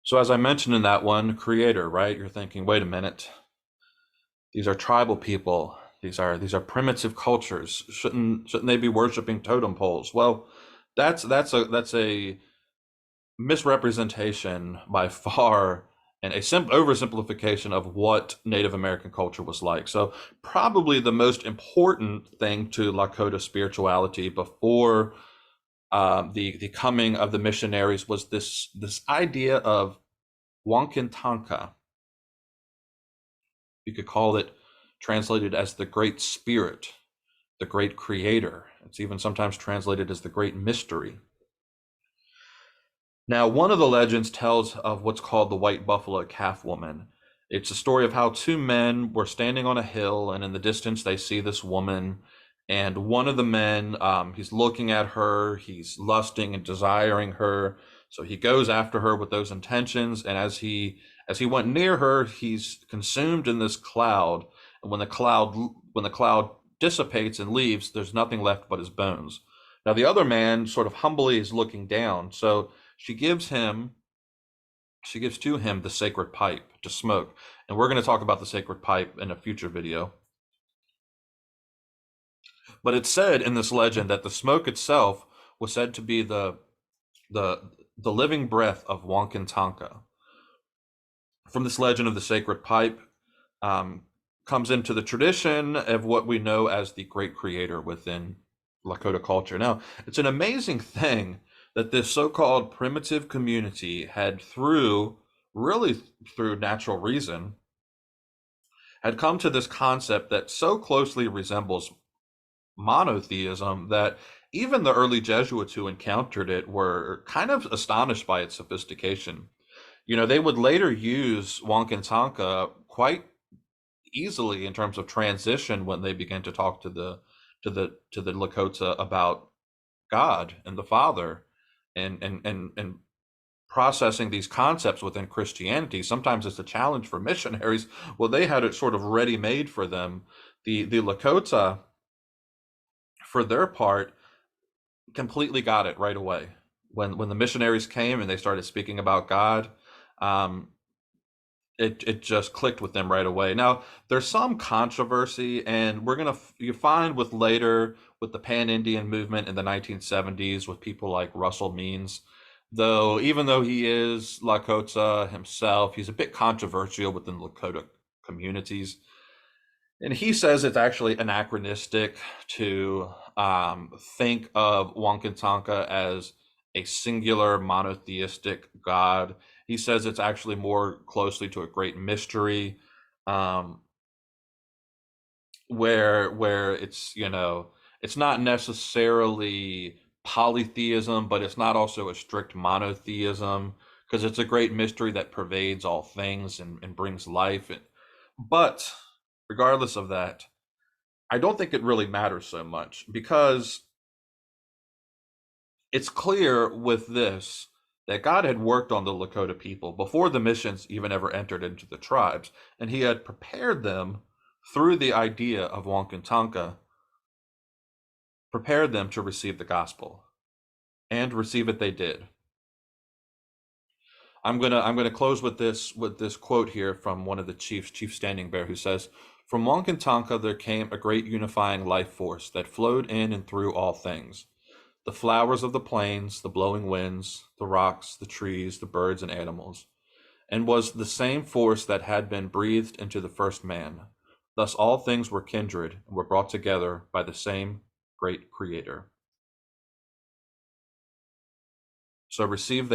So as I mentioned in that one, creator, right? You're thinking, wait a minute, these are tribal people. These are primitive cultures. Shouldn't they be worshiping totem poles? Well, that's a misrepresentation by far and a oversimplification of what Native American culture was like. So probably the most important thing to Lakota spirituality before the coming of the missionaries was this idea of Wakan Tanka. You could call it translated as the Great Spirit, the Great Creator. It's even sometimes translated as the Great Mystery. Now, one of the legends tells of what's called the White Buffalo Calf Woman. It's a story of how two men were standing on a hill, and in the distance they see this woman. And one of the men, he's looking at her, he's lusting and desiring her. So he goes after her with those intentions. And as he went near her, he's consumed in this cloud. And when the cloud dissipates and leaves, there's nothing left but his bones. Now the other man sort of humbly is looking down. So she gives him, she gives to him the sacred pipe to smoke. And we're going to talk about the sacred pipe in a future video. But it's said in this legend that the smoke itself was said to be the the living breath of Wankan Tanka. From this legend of the sacred pipe um, comes into the tradition of what we know as the great creator within Lakota culture. Now, it's an amazing thing that this so-called primitive community had really through natural reason, had come to this concept that so closely resembles monotheism that even the early Jesuits who encountered it were kind of astonished by its sophistication. They would later use Wankantanka quite easily in terms of transition when they began to talk to the Lakota about God and the Father and processing these concepts within Christianity. Sometimes it's a challenge for missionaries. Well, they had it sort of ready made for them. The Lakota, for their part, completely got it right away. When the missionaries came and they started speaking about God, um, it just clicked with them right away. Now, there's some controversy, and you find with the Pan Indian movement in the 1970s with people like Russell Means, though even though he is Lakota himself, he's a bit controversial within Lakota communities. And he says it's actually anachronistic to think of Wankantanka as a singular monotheistic god. He says it's actually more closely to a great mystery, um, where it's not necessarily polytheism, but it's not also a strict monotheism because it's a great mystery that pervades all things and brings life. But regardless of that, I don't think it really matters so much because it's clear with this that God had worked on the Lakota people before the missions even ever entered into the tribes, and he had prepared them through the idea of Wankantanka, prepared them to receive the gospel, and receive it they did. I'm gonna close with this quote here from one of the chiefs, Chief Standing Bear, who says, "From Wankantanka there came a great unifying life force that flowed in and through all things. The flowers of the plains, the blowing winds, the rocks, the trees, the birds and animals, and was the same force that had been breathed into the first man. Thus all things were kindred and were brought together by the same great creator." So receive